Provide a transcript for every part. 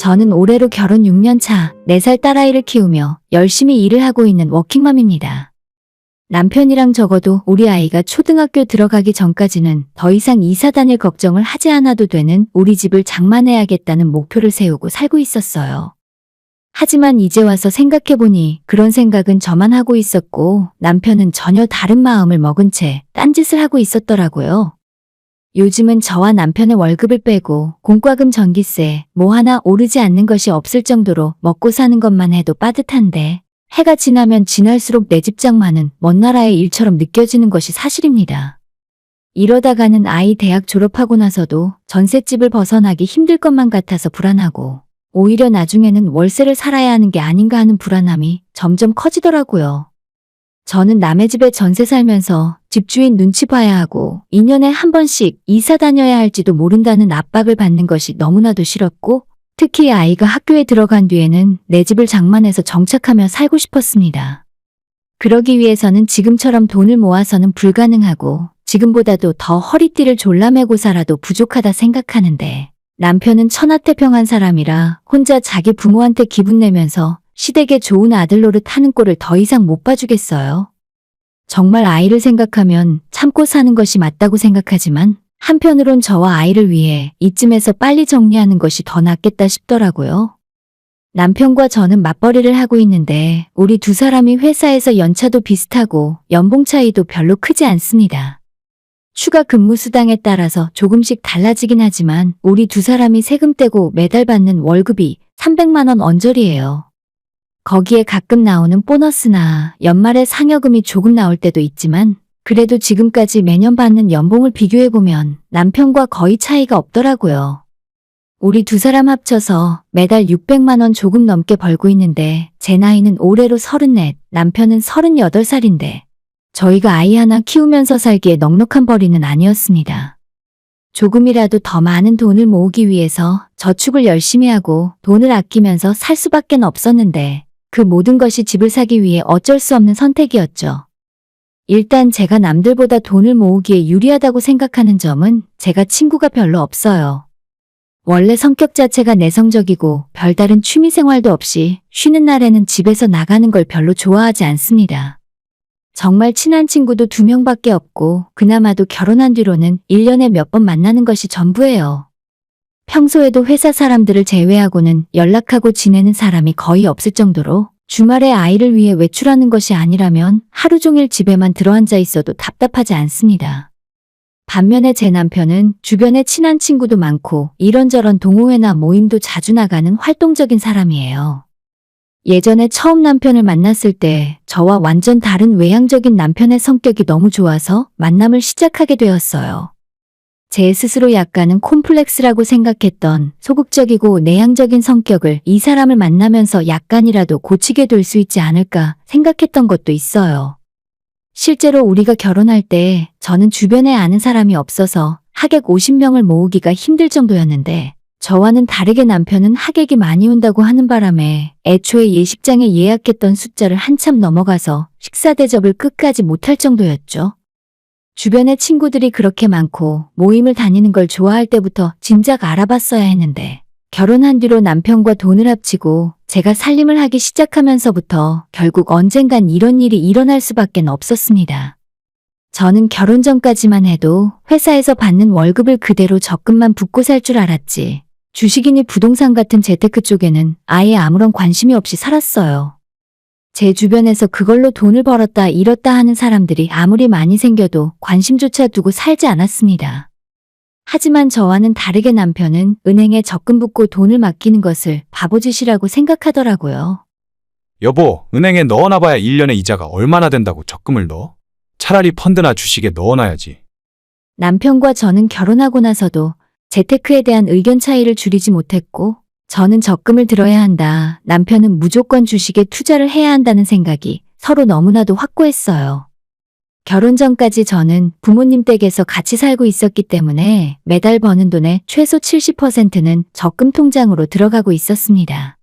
저는 올해로 결혼 6년 차 4살 딸아이를 키우며 열심히 일을 하고 있는 워킹맘입니다. 남편이랑 적어도 우리 아이가 초등학교 들어가기 전까지는 더 이상 이사 다닐 걱정을 하지 않아도 되는 우리 집을 장만해야겠다는 목표를 세우고 살고 있었어요. 하지만 이제 와서 생각해보니 그런 생각은 저만 하고 있었고 남편은 전혀 다른 마음을 먹은 채 딴짓을 하고 있었더라고요. 요즘은 저와 남편의 월급을 빼고 공과금 전기세 뭐 하나 오르지 않는 것이 없을 정도로 먹고 사는 것만 해도 빠듯한데 해가 지나면 지날수록 내 집 장만은 먼 나라의 일처럼 느껴지는 것이 사실입니다. 이러다가는 아이 대학 졸업하고 나서도 전셋집을 벗어나기 힘들 것만 같아서 불안하고 오히려 나중에는 월세를 살아야 하는 게 아닌가 하는 불안함이 점점 커지더라고요. 저는 남의 집에 전세 살면서 집주인 눈치 봐야 하고 2년에 한 번씩 이사 다녀야 할지도 모른다는 압박을 받는 것이 너무나도 싫었고 특히 아이가 학교에 들어간 뒤에는 내 집을 장만해서 정착하며 살고 싶었습니다. 그러기 위해서는 지금처럼 돈을 모아서는 불가능하고 지금보다도 더 허리띠를 졸라매고 살아도 부족하다 생각하는데 남편은 천하태평한 사람이라 혼자 자기 부모한테 기분 내면서 시댁에 좋은 아들 노릇 하는 꼴을 더 이상 못 봐주겠어요. 정말 아이를 생각하면 참고 사는 것이 맞다고 생각하지만 한편으론 저와 아이를 위해 이쯤에서 빨리 정리하는 것이 더 낫겠다 싶더라고요. 남편과 저는 맞벌이를 하고 있는데 우리 두 사람이 회사에서 연차도 비슷하고 연봉 차이도 별로 크지 않습니다. 추가 근무 수당에 따라서 조금씩 달라지긴 하지만 우리 두 사람이 세금 떼고 매달 받는 월급이 300만 원 언저리예요. 거기에 가끔 나오는 보너스나 연말에 상여금이 조금 나올 때도 있지만 그래도 지금까지 매년 받는 연봉을 비교해보면 남편과 거의 차이가 없더라고요. 우리 두 사람 합쳐서 매달 600만 원 조금 넘게 벌고 있는데 제 나이는 올해로 34, 남편은 38살인데 저희가 아이 하나 키우면서 살기에 넉넉한 벌이는 아니었습니다. 조금이라도 더 많은 돈을 모으기 위해서 저축을 열심히 하고 돈을 아끼면서 살 수밖에 없었는데 그 모든 것이 집을 사기 위해 어쩔 수 없는 선택이었죠. 일단 제가 남들보다 돈을 모으기에 유리하다고 생각하는 점은 제가 친구가 별로 없어요. 원래 성격 자체가 내성적이고 별다른 취미 생활도 없이 쉬는 날에는 집에서 나가는 걸 별로 좋아하지 않습니다. 정말 친한 친구도 2명밖에 없고 그나마도 결혼한 뒤로는 1년에 몇 번 만나는 것이 전부예요. 평소에도 회사 사람들을 제외하고는 연락하고 지내는 사람이 거의 없을 정도로 주말에 아이를 위해 외출하는 것이 아니라면 하루 종일 집에만 들어앉아 있어도 답답하지 않습니다. 반면에 제 남편은 주변에 친한 친구도 많고 이런저런 동호회나 모임도 자주 나가는 활동적인 사람이에요. 예전에 처음 남편을 만났을 때 저와 완전 다른 외향적인 남편의 성격이 너무 좋아서 만남을 시작하게 되었어요. 제 스스로 약간은 콤플렉스라고 생각했던 소극적이고 내향적인 성격을 이 사람을 만나면서 약간이라도 고치게 될 수 있지 않을까 생각했던 것도 있어요. 실제로 우리가 결혼할 때 저는 주변에 아는 사람이 없어서 하객 50명을 모으기가 힘들 정도였는데 저와는 다르게 남편은 하객이 많이 온다고 하는 바람에 애초에 예식장에 예약했던 숫자를 한참 넘어가서 식사 대접을 끝까지 못할 정도였죠. 주변에 친구들이 그렇게 많고 모임을 다니는 걸 좋아할 때부터 진작 알아봤어야 했는데 결혼한 뒤로 남편과 돈을 합치고 제가 살림을 하기 시작하면서부터 결국 언젠간 이런 일이 일어날 수밖에 없었습니다. 저는 결혼 전까지만 해도 회사에서 받는 월급을 그대로 적금만 붓고 살 줄 알았지 주식이니 부동산 같은 재테크 쪽에는 아예 아무런 관심이 없이 살았어요. 제 주변에서 그걸로 돈을 벌었다 잃었다 하는 사람들이 아무리 많이 생겨도 관심조차 두고 살지 않았습니다. 하지만 저와는 다르게 남편은 은행에 적금 붓고 돈을 맡기는 것을 바보짓이라고 생각하더라고요. 여보, 은행에 넣어놔봐야 1년에 이자가 얼마나 된다고 적금을 넣어? 차라리 펀드나 주식에 넣어놔야지. 남편과 저는 결혼하고 나서도 재테크에 대한 의견 차이를 줄이지 못했고 저는 적금을 들어야 한다. 남편은 무조건 주식에 투자를 해야 한다는 생각이 서로 너무나도 확고했어요. 결혼 전까지 저는 부모님 댁에서 같이 살고 있었기 때문에 매달 버는 돈의 최소 70%는 적금 통장으로 들어가고 있었습니다.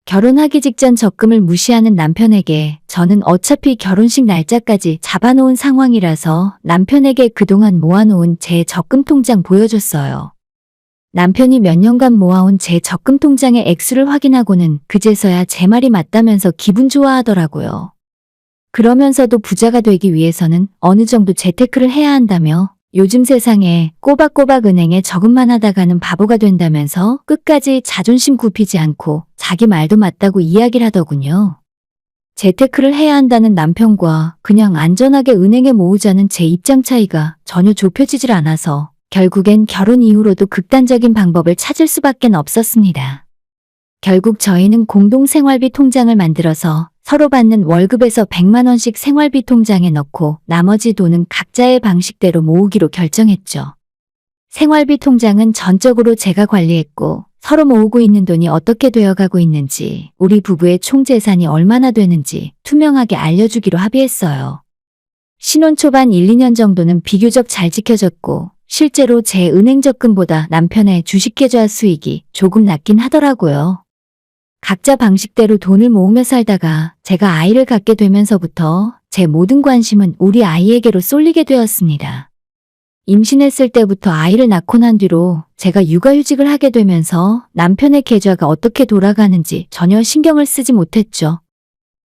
결혼하기 직전 적금을 무시하는 남편에게 저는 어차피 결혼식 날짜까지 잡아놓은 상황이라서 남편에게 그동안 모아놓은 제 적금 통장 보여줬어요. 남편이 몇 년간 모아온 제 적금 통장의 액수를 확인하고는 그제서야 제 말이 맞다면서 기분 좋아하더라고요. 그러면서도 부자가 되기 위해서는 어느 정도 재테크를 해야 한다며 요즘 세상에 꼬박꼬박 은행에 저금만 하다가는 바보가 된다면서 끝까지 자존심 굽히지 않고 자기 말도 맞다고 이야기를 하더군요. 재테크를 해야 한다는 남편과 그냥 안전하게 은행에 모으자는 제 입장 차이가 전혀 좁혀지질 않아서 결국엔 결혼 이후로도 극단적인 방법을 찾을 수밖엔 없었습니다. 결국 저희는 공동 생활비 통장을 만들어서 서로 받는 월급에서 100만 원씩 생활비 통장에 넣고 나머지 돈은 각자의 방식대로 모으기로 결정했죠. 생활비 통장은 전적으로 제가 관리했고 서로 모으고 있는 돈이 어떻게 되어가고 있는지, 우리 부부의 총 재산이 얼마나 되는지 투명하게 알려주기로 합의했어요. 신혼 초반 1, 2년 정도는 비교적 잘 지켜졌고 실제로 제 은행 적금보다 남편의 주식 계좌 수익이 조금 낮긴 하더라고요. 각자 방식대로 돈을 모으며 살다가 제가 아이를 갖게 되면서부터 제 모든 관심은 우리 아이에게로 쏠리게 되었습니다. 임신했을 때부터 아이를 낳고 난 뒤로 제가 육아휴직을 하게 되면서 남편의 계좌가 어떻게 돌아가는지 전혀 신경을 쓰지 못했죠.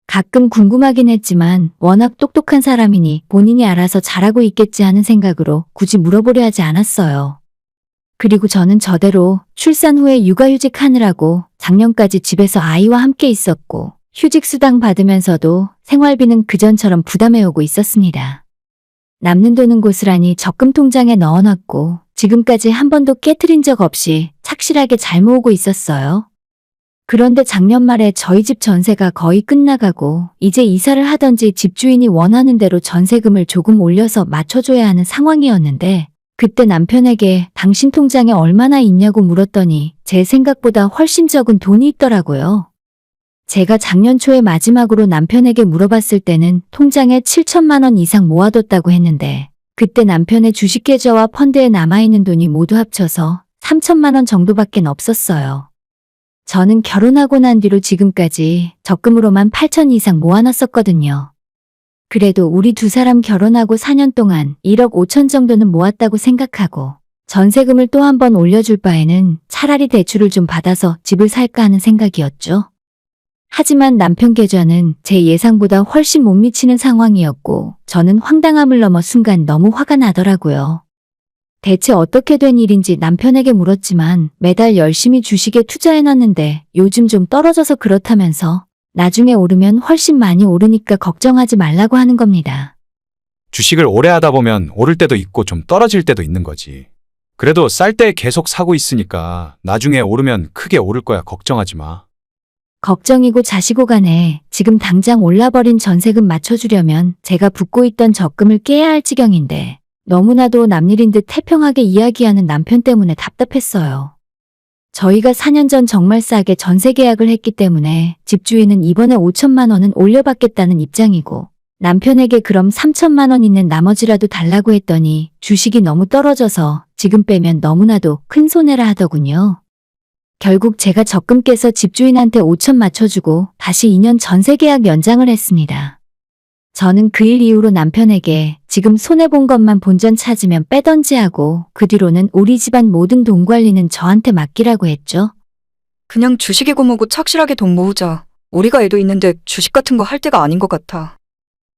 가끔 궁금하긴 했지만 워낙 똑똑한 사람이니 본인이 알아서 잘하고 있겠지 하는 생각으로 굳이 물어보려 하지 않았어요. 그리고 저는 저대로 출산 후에 육아휴직 하느라고 작년까지 집에서 아이와 함께 있었고 휴직 수당 받으면서도 생활비는 그전처럼 부담해오고 있었습니다. 남는 돈은 고스란히 적금 통장에 넣어놨고 지금까지 한 번도 깨트린 적 없이 착실하게 잘 모으고 있었어요. 그런데 작년 말에 저희 집 전세가 거의 끝나가고 이제 이사를 하던지 집주인이 원하는 대로 전세금을 조금 올려서 맞춰줘야 하는 상황이었는데 그때 남편에게 당신 통장에 얼마나 있냐고 물었더니 제 생각보다 훨씬 적은 돈이 있더라고요. 제가 작년 초에 마지막으로 남편에게 물어봤을 때는 통장에 7천만 원 이상 모아뒀다고 했는데 그때 남편의 주식 계좌와 펀드에 남아있는 돈이 모두 합쳐서 3천만 원 정도밖에 없었어요. 저는 결혼하고 난 뒤로 지금까지 적금으로만 8천 이상 모아놨었거든요. 그래도 우리 두 사람 결혼하고 4년 동안 1억 5천 정도는 모았다고 생각하고 전세금을 또 한 번 올려줄 바에는 차라리 대출을 좀 받아서 집을 살까 하는 생각이었죠. 하지만 남편 계좌는 제 예상보다 훨씬 못 미치는 상황이었고 저는 황당함을 넘어 순간 너무 화가 나더라고요. 대체 어떻게 된 일인지 남편에게 물었지만 매달 열심히 주식에 투자해놨는데 요즘 좀 떨어져서 그렇다면서 나중에 오르면 훨씬 많이 오르니까 걱정하지 말라고 하는 겁니다. 주식을 오래 하다 보면 오를 때도 있고 좀 떨어질 때도 있는 거지. 그래도 쌀 때 계속 사고 있으니까 나중에 오르면 크게 오를 거야. 걱정하지 마. 걱정이고 자시고 간에 지금 당장 올라버린 전세금 맞춰주려면 제가 붓고 있던 적금을 깨야 할 지경인데 너무나도 남일인 듯 태평하게 이야기하는 남편 때문에 답답했어요. 저희가 4년 전 정말 싸게 전세 계약을 했기 때문에 집주인은 이번에 5천만 원은 올려받겠다는 입장이고 남편에게 그럼 3천만 원 있는 나머지라도 달라고 했더니 주식이 너무 떨어져서 지금 빼면 너무나도 큰 손해라 하더군요. 결국 제가 적금 깨서 집주인한테 5천 맞춰주고 다시 2년 전세 계약 연장을 했습니다. 저는 그 일 이후로 남편에게 지금 손해본 것만 본전 찾으면 빼던지 하고 그 뒤로는 우리 집안 모든 돈 관리는 저한테 맡기라고 했죠. 그냥 주식이고 뭐고 착실하게 돈 모으자. 우리가 애도 있는데 주식 같은 거 할 때가 아닌 것 같아.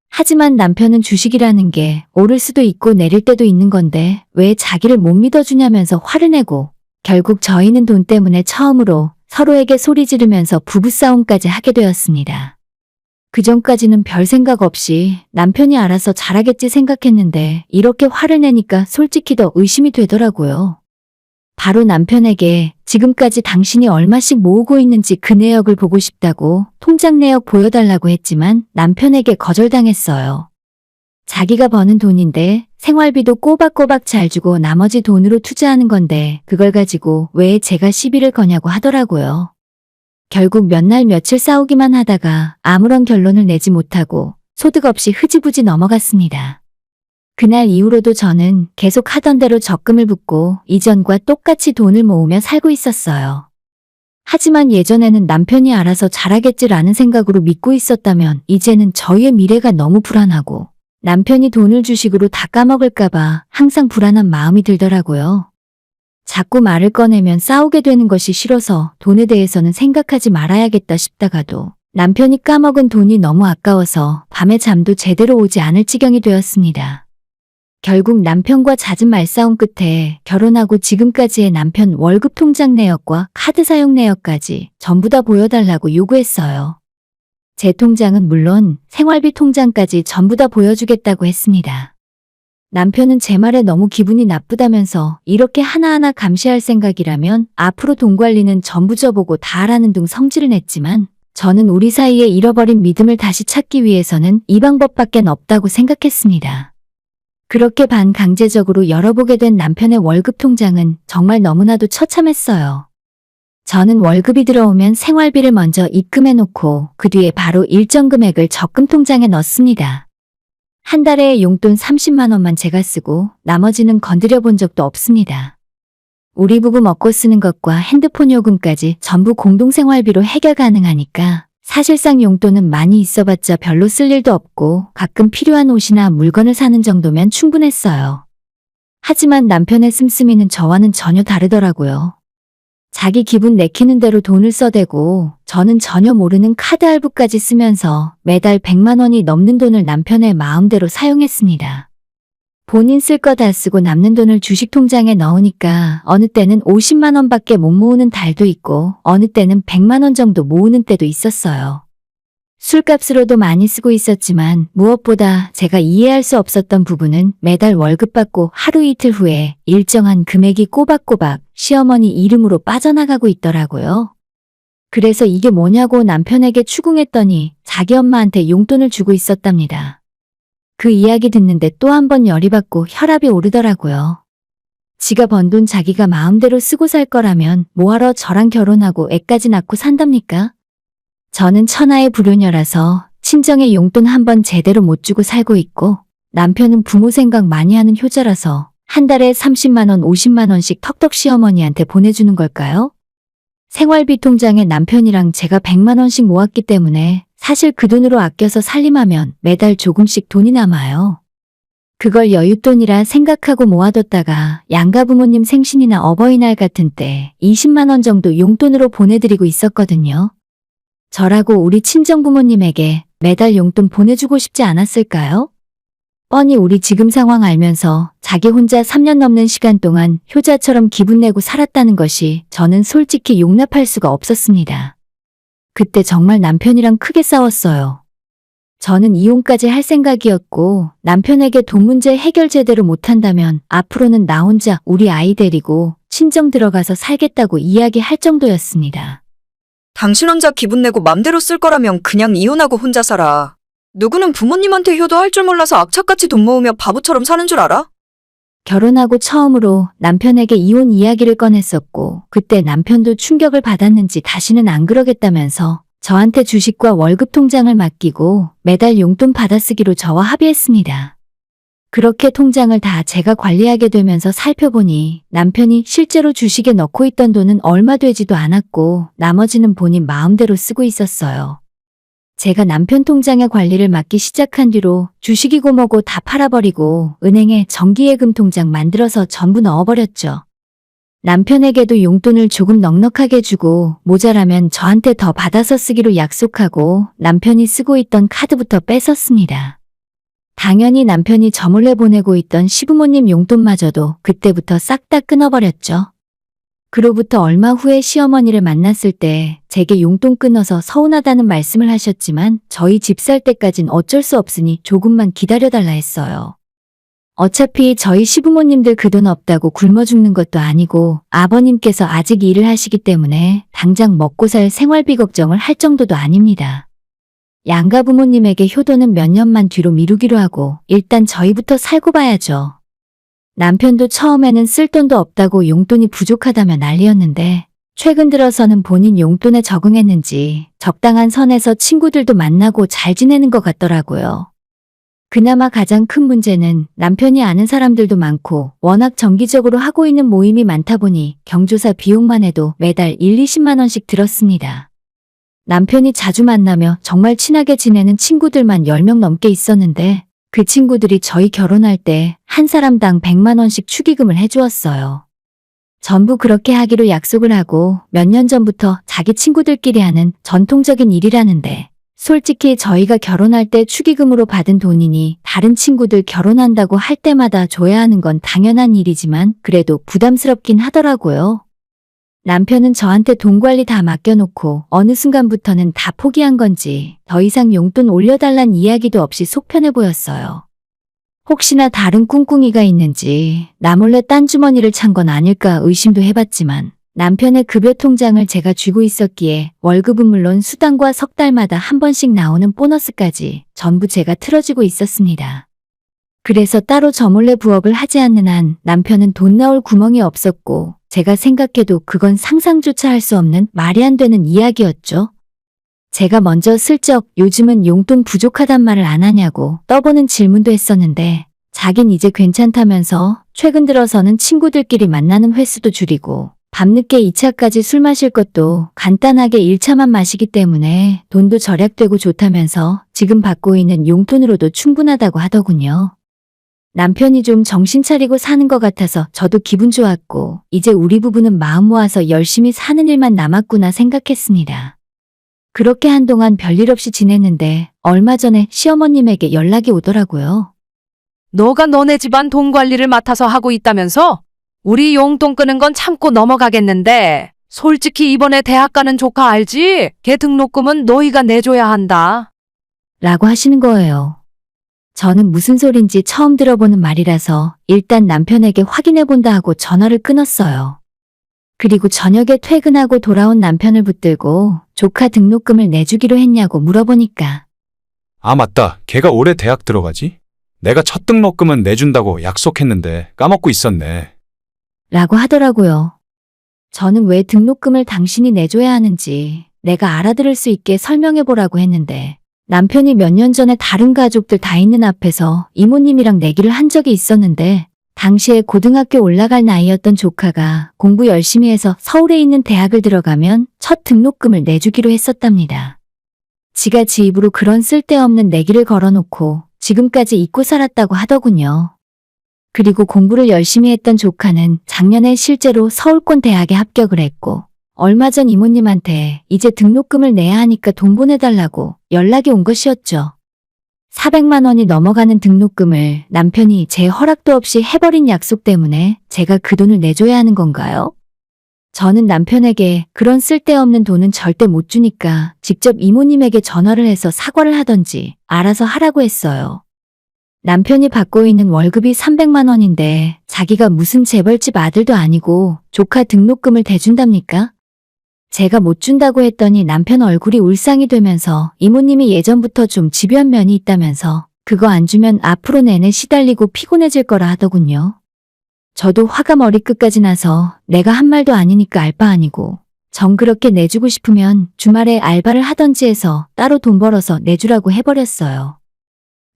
하지만 남편은 주식이라는 게 오를 수도 있고 내릴 때도 있는 건데 왜 자기를 못 믿어주냐면서 화를 내고 결국 저희는 돈 때문에 처음으로 서로에게 소리 지르면서 부부싸움까지 하게 되었습니다. 그전까지는 별 생각 없이 남편이 알아서 잘하겠지 생각했는데 이렇게 화를 내니까 솔직히 더 의심이 되더라고요. 바로 남편에게 지금까지 당신이 얼마씩 모으고 있는지 그 내역을 보고 싶다고 통장 내역 보여달라고 했지만 남편에게 거절당했어요. 자기가 버는 돈인데 생활비도 꼬박꼬박 잘 주고 나머지 돈으로 투자하는 건데 그걸 가지고 왜 제가 시비를 거냐고 하더라고요. 결국 몇 날 며칠 싸우기만 하다가 아무런 결론을 내지 못하고 소득 없이 흐지부지 넘어갔습니다. 그날 이후로도 저는 계속 하던 대로 적금을 붓고 이전과 똑같이 돈을 모으며 살고 있었어요. 하지만 예전에는 남편이 알아서 잘하겠지라는 생각으로 믿고 있었다면 이제는 저희의 미래가 너무 불안하고 남편이 돈을 주식으로 다 까먹을까봐 항상 불안한 마음이 들더라고요. 자꾸 말을 꺼내면 싸우게 되는 것이 싫어서 돈에 대해서는 생각하지 말아야겠다 싶다가도 남편이 까먹은 돈이 너무 아까워서 밤에 잠도 제대로 오지 않을 지경이 되었습니다. 결국 남편과 잦은 말싸움 끝에 결혼하고 지금까지의 남편 월급 통장 내역과 카드 사용 내역까지 전부 다 보여달라고 요구했어요. 제 통장은 물론 생활비 통장까지 전부 다 보여주겠다고 했습니다. 남편은 제 말에 너무 기분이 나쁘다면서 이렇게 하나하나 감시할 생각이라면 앞으로 돈 관리는 전부 저보고 다 하라는 등 성질을 냈지만 저는 우리 사이에 잃어버린 믿음을 다시 찾기 위해서는 이 방법밖엔 없다고 생각했습니다. 그렇게 반강제적으로 열어보게 된 남편의 월급 통장은 정말 너무나도 처참했어요. 저는 월급이 들어오면 생활비를 먼저 입금해놓고 그 뒤에 바로 일정 금액을 적금 통장에 넣습니다. 한 달에 용돈 30만 원만 제가 쓰고 나머지는 건드려 본 적도 없습니다. 우리 부부 먹고 쓰는 것과 핸드폰 요금까지 전부 공동생활비로 해결 가능하니까 사실상 용돈은 많이 있어봤자 별로 쓸 일도 없고 가끔 필요한 옷이나 물건을 사는 정도면 충분했어요. 하지만 남편의 씀씀이는 저와는 전혀 다르더라고요. 자기 기분 내키는 대로 돈을 써대고 저는 전혀 모르는 카드 할부까지 쓰면서 매달 100만 원이 넘는 돈을 남편의 마음대로 사용했습니다. 본인 쓸 거 다 쓰고 남는 돈을 주식 통장에 넣으니까 어느 때는 50만 원밖에 못 모으는 달도 있고 어느 때는 100만 원 정도 모으는 때도 있었어요. 술값으로도 많이 쓰고 있었지만 무엇보다 제가 이해할 수 없었던 부분은 매달 월급 받고 하루 이틀 후에 일정한 금액이 꼬박꼬박 시어머니 이름으로 빠져나가고 있더라고요. 그래서 이게 뭐냐고 남편에게 추궁했더니 자기 엄마한테 용돈을 주고 있었답니다. 그 이야기 듣는데 또 한 번 열이 받고 혈압이 오르더라고요. 지가 번 돈 자기가 마음대로 쓰고 살 거라면 뭐하러 저랑 결혼하고 애까지 낳고 산답니까? 저는 천하의 불효녀라서 친정에 용돈 한 번 제대로 못 주고 살고 있고 남편은 부모 생각 많이 하는 효자라서 한 달에 30만 원, 50만 원씩 턱턱 시어머니한테 보내주는 걸까요? 생활비 통장에 남편이랑 제가 100만 원씩 모았기 때문에 사실 그 돈으로 아껴서 살림하면 매달 조금씩 돈이 남아요. 그걸 여윳돈이라 생각하고 모아뒀다가 양가 부모님 생신이나 어버이날 같은 때 20만 원 정도 용돈으로 보내드리고 있었거든요. 저라고 우리 친정 부모님에게 매달 용돈 보내주고 싶지 않았을까요? 뻔히 우리 지금 상황 알면서 자기 혼자 3년 넘는 시간 동안 효자처럼 기분 내고 살았다는 것이 저는 솔직히 용납할 수가 없었습니다. 그때 정말 남편이랑 크게 싸웠어요. 저는 이혼까지 할 생각이었고 남편에게 돈 문제 해결 제대로 못한다면 앞으로는 나 혼자 우리 아이 데리고 친정 들어가서 살겠다고 이야기할 정도였습니다. 당신 혼자 기분 내고 맘대로 쓸 거라면 그냥 이혼하고 혼자 살아. 누구는 부모님한테 효도할 줄 몰라서 악착같이 돈 모으며 바보처럼 사는 줄 알아? 결혼하고 처음으로 남편에게 이혼 이야기를 꺼냈었고 그때 남편도 충격을 받았는지 다시는 안 그러겠다면서 저한테 주식과 월급 통장을 맡기고 매달 용돈 받아쓰기로 저와 합의했습니다. 그렇게 통장을 다 제가 관리하게 되면서 살펴보니 남편이 실제로 주식에 넣고 있던 돈은 얼마 되지도 않았고 나머지는 본인 마음대로 쓰고 있었어요. 제가 남편 통장의 관리를 맡기 시작한 뒤로 주식이고 뭐고 다 팔아버리고 은행에 정기예금 통장 만들어서 전부 넣어버렸죠. 남편에게도 용돈을 조금 넉넉하게 주고 모자라면 저한테 더 받아서 쓰기로 약속하고 남편이 쓰고 있던 카드부터 뺏었습니다. 당연히 남편이 저 몰래 보내고 있던 시부모님 용돈마저도 그때부터 싹 다 끊어버렸죠. 그로부터 얼마 후에 시어머니를 만났을 때 제게 용돈 끊어서 서운하다는 말씀을 하셨지만 저희 집 살 때까진 어쩔 수 없으니 조금만 기다려달라 했어요. 어차피 저희 시부모님들 그 돈 없다고 굶어 죽는 것도 아니고 아버님께서 아직 일을 하시기 때문에 당장 먹고 살 생활비 걱정을 할 정도도 아닙니다. 양가 부모님에게 효도는 몇 년만 뒤로 미루기로 하고 일단 저희부터 살고 봐야죠. 남편도 처음에는 쓸 돈도 없다고 용돈이 부족하다며 난리였는데 최근 들어서는 본인 용돈에 적응했는지 적당한 선에서 친구들도 만나고 잘 지내는 것 같더라고요. 그나마 가장 큰 문제는 남편이 아는 사람들도 많고 워낙 정기적으로 하고 있는 모임이 많다 보니 경조사 비용만 해도 매달 1, 20만 원씩 들었습니다. 남편이 자주 만나며 정말 친하게 지내는 친구들만 10명 넘게 있었는데 그 친구들이 저희 결혼할 때 한 사람당 100만 원씩 축의금을 해주었어요. 전부 그렇게 하기로 약속을 하고 몇 년 전부터 자기 친구들끼리 하는 전통적인 일이라는데 솔직히 저희가 결혼할 때 축의금으로 받은 돈이니 다른 친구들 결혼한다고 할 때마다 줘야 하는 건 당연한 일이지만 그래도 부담스럽긴 하더라고요. 남편은 저한테 돈 관리 다 맡겨놓고 어느 순간부터는 다 포기한 건지 더 이상 용돈 올려달란 이야기도 없이 속편해 보였어요. 혹시나 다른 꿍꿍이가 있는지 나 몰래 딴 주머니를 찬 건 아닐까 의심도 해봤지만 남편의 급여 통장을 제가 쥐고 있었기에 월급은 물론 수당과 석 달마다 한 번씩 나오는 보너스까지 전부 제가 틀어지고 있었습니다. 그래서 따로 저 몰래 부업을 하지 않는 한 남편은 돈 나올 구멍이 없었고 제가 생각해도 그건 상상조차 할 수 없는 말이 안 되는 이야기였죠. 제가 먼저 슬쩍 요즘은 용돈 부족하단 말을 안 하냐고 떠보는 질문도 했었는데 자긴 이제 괜찮다면서 최근 들어서는 친구들끼리 만나는 횟수도 줄이고 밤늦게 2차까지 술 마실 것도 간단하게 1차만 마시기 때문에 돈도 절약되고 좋다면서 지금 받고 있는 용돈으로도 충분하다고 하더군요. 남편이 좀 정신 차리고 사는 것 같아서 저도 기분 좋았고 이제 우리 부부는 마음 모아서 열심히 사는 일만 남았구나 생각했습니다. 그렇게 한동안 별일 없이 지냈는데 얼마 전에 시어머님에게 연락이 오더라고요. 너가 너네 집안 돈 관리를 맡아서 하고 있다면서? 우리 용돈 끄는 건 참고 넘어가겠는데 솔직히 이번에 대학 가는 조카 알지? 걔 등록금은 너희가 내줘야 한다. 라고 하시는 거예요. 저는 무슨 소린지 처음 들어보는 말이라서 일단 남편에게 확인해본다 하고 전화를 끊었어요. 그리고 저녁에 퇴근하고 돌아온 남편을 붙들고 조카 등록금을 내주기로 했냐고 물어보니까 아, 맞다. 걔가 올해 대학 들어가지? 내가 첫 등록금은 내준다고 약속했는데 까먹고 있었네. 라고 하더라고요. 저는 왜 등록금을 당신이 내줘야 하는지 내가 알아들을 수 있게 설명해보라고 했는데 남편이 몇 년 전에 다른 가족들 다 있는 앞에서 이모님이랑 내기를 한 적이 있었는데 당시에 고등학교 올라갈 나이였던 조카가 공부 열심히 해서 서울에 있는 대학을 들어가면 첫 등록금을 내주기로 했었답니다. 지가 지 입으로 그런 쓸데없는 내기를 걸어놓고 지금까지 잊고 살았다고 하더군요. 그리고 공부를 열심히 했던 조카는 작년에 실제로 서울권 대학에 합격을 했고 얼마 전 이모님한테 이제 등록금을 내야 하니까 돈 보내달라고 연락이 온 것이었죠. 400만 원이 넘어가는 등록금을 남편이 제 허락도 없이 해버린 약속 때문에 제가 그 돈을 내줘야 하는 건가요? 저는 남편에게 그런 쓸데없는 돈은 절대 못 주니까 직접 이모님에게 전화를 해서 사과를 하던지 알아서 하라고 했어요. 남편이 받고 있는 월급이 300만 원인데 자기가 무슨 재벌집 아들도 아니고 조카 등록금을 대준답니까? 제가 못 준다고 했더니 남편 얼굴이 울상이 되면서 이모님이 예전부터 좀 집요한 면이 있다면서 그거 안 주면 앞으로 내내 시달리고 피곤해질 거라 하더군요. 저도 화가 머리끝까지 나서 내가 한 말도 아니니까 알 바 아니고 정 그렇게 내주고 싶으면 주말에 알바를 하던지 해서 따로 돈 벌어서 내주라고 해버렸어요.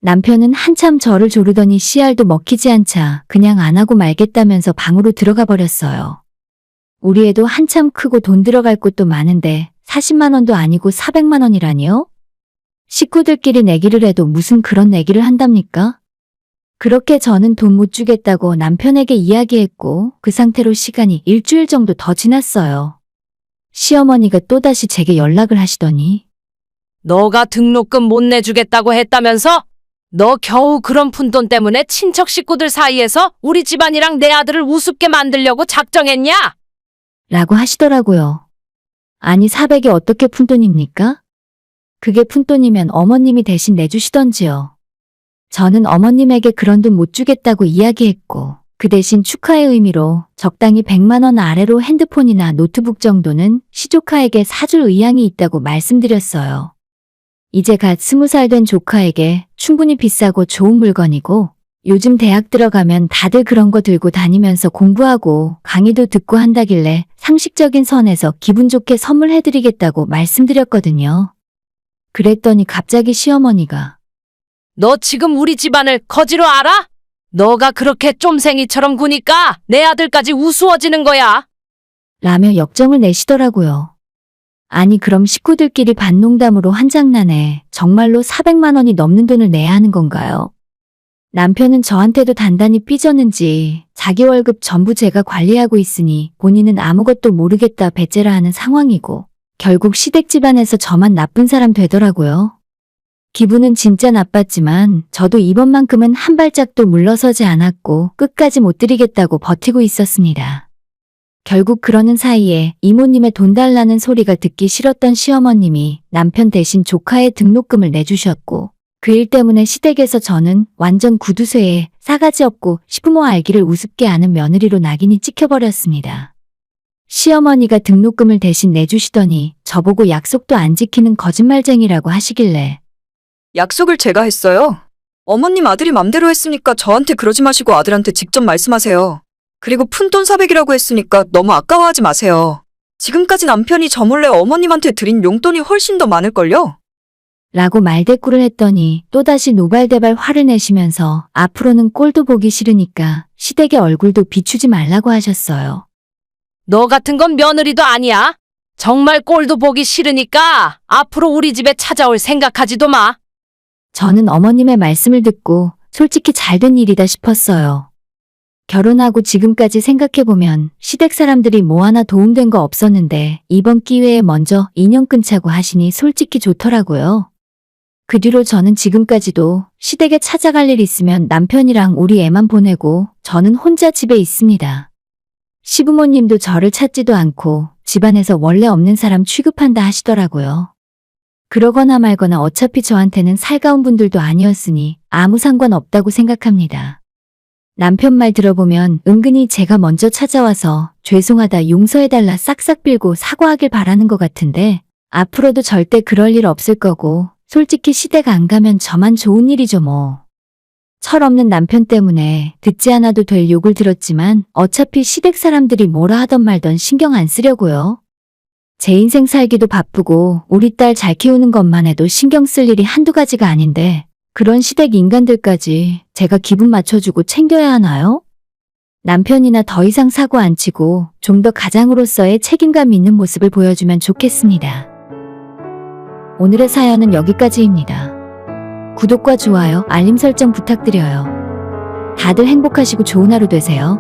남편은 한참 저를 조르더니 씨알도 먹히지 않자 그냥 안 하고 말겠다면서 방으로 들어가 버렸어요. 우리 애도 한참 크고 돈 들어갈 곳도 많은데 40만 원도 아니고 400만 원이라니요? 식구들끼리 내기를 해도 무슨 그런 내기를 한답니까? 그렇게 저는 돈 못 주겠다고 남편에게 이야기했고 그 상태로 시간이 일주일 정도 더 지났어요. 시어머니가 또다시 제게 연락을 하시더니 너가 등록금 못 내주겠다고 했다면서? 너 겨우 그런 푼돈 때문에 친척 식구들 사이에서 우리 집안이랑 내 아들을 우습게 만들려고 작정했냐? 라고 하시더라고요. 아니 400이 어떻게 푼돈입니까? 그게 푼돈이면 어머님이 대신 내주시던지요. 저는 어머님에게 그런 돈 못 주겠다고 이야기했고 그 대신 축하의 의미로 적당히 100만 원 아래로 핸드폰이나 노트북 정도는 시조카에게 사줄 의향이 있다고 말씀드렸어요. 이제 갓 20살 된 조카에게 충분히 비싸고 좋은 물건이고 요즘 대학 들어가면 다들 그런 거 들고 다니면서 공부하고 강의도 듣고 한다길래 상식적인 선에서 기분 좋게 선물해드리겠다고 말씀드렸거든요. 그랬더니 갑자기 시어머니가 너 지금 우리 집안을 거지로 알아? 너가 그렇게 쫌생이처럼 구니까 내 아들까지 우스워지는 거야. 라며 역정을 내시더라고요. 아니 그럼 식구들끼리 반농담으로 한 장난에 정말로 400만 원이 넘는 돈을 내야 하는 건가요? 남편은 저한테도 단단히 삐졌는지 자기 월급 전부 제가 관리하고 있으니 본인은 아무것도 모르겠다 배째라 하는 상황이고 결국 시댁 집안에서 저만 나쁜 사람 되더라고요. 기분은 진짜 나빴지만 저도 이번만큼은 한 발짝도 물러서지 않았고 끝까지 못 드리겠다고 버티고 있었습니다. 결국 그러는 사이에 이모님의 돈 달라는 소리가 듣기 싫었던 시어머님이 남편 대신 조카의 등록금을 내주셨고 그 일 때문에 시댁에서 저는 완전 구두쇠에 싸가지 없고 시부모 알기를 우습게 아는 며느리로 낙인이 찍혀버렸습니다. 시어머니가 등록금을 대신 내주시더니 저보고 약속도 안 지키는 거짓말쟁이라고 하시길래 약속을 제가 했어요. 어머님 아들이 맘대로 했으니까 저한테 그러지 마시고 아들한테 직접 말씀하세요. 그리고 푼돈 400이라고 했으니까 너무 아까워하지 마세요. 지금까지 남편이 저 몰래 어머님한테 드린 용돈이 훨씬 더 많을걸요? 라고 말대꾸를 했더니 또다시 노발대발 화를 내시면서 앞으로는 꼴도 보기 싫으니까 시댁의 얼굴도 비추지 말라고 하셨어요. 너 같은 건 며느리도 아니야. 정말 꼴도 보기 싫으니까 앞으로 우리 집에 찾아올 생각하지도 마. 저는 어머님의 말씀을 듣고 솔직히 잘된 일이다 싶었어요. 결혼하고 지금까지 생각해보면 시댁 사람들이 뭐 하나 도움된 거 없었는데 이번 기회에 먼저 인연 끊자고 하시니 솔직히 좋더라고요. 그 뒤로 저는 지금까지도 시댁에 찾아갈 일 있으면 남편이랑 우리 애만 보내고 저는 혼자 집에 있습니다. 시부모님도 저를 찾지도 않고 집안에서 원래 없는 사람 취급한다 하시더라고요. 그러거나 말거나 어차피 저한테는 살가운 분들도 아니었으니 아무 상관없다고 생각합니다. 남편 말 들어보면 은근히 제가 먼저 찾아와서 죄송하다 용서해달라 싹싹 빌고 사과하길 바라는 것 같은데 앞으로도 절대 그럴 일 없을 거고 솔직히 시댁 안 가면 저만 좋은 일이죠 뭐. 철없는 남편 때문에 듣지 않아도 될 욕을 들었지만 어차피 시댁 사람들이 뭐라 하던 말던 신경 안 쓰려고요. 제 인생 살기도 바쁘고 우리 딸 잘 키우는 것만 해도 신경 쓸 일이 한두 가지가 아닌데 그런 시댁 인간들까지 제가 기분 맞춰주고 챙겨야 하나요? 남편이나 더 이상 사고 안 치고 좀 더 가장으로서의 책임감 있는 모습을 보여주면 좋겠습니다. 오늘의 사연은 여기까지입니다. 구독과 좋아요, 알림 설정 부탁드려요. 다들 행복하시고 좋은 하루 되세요.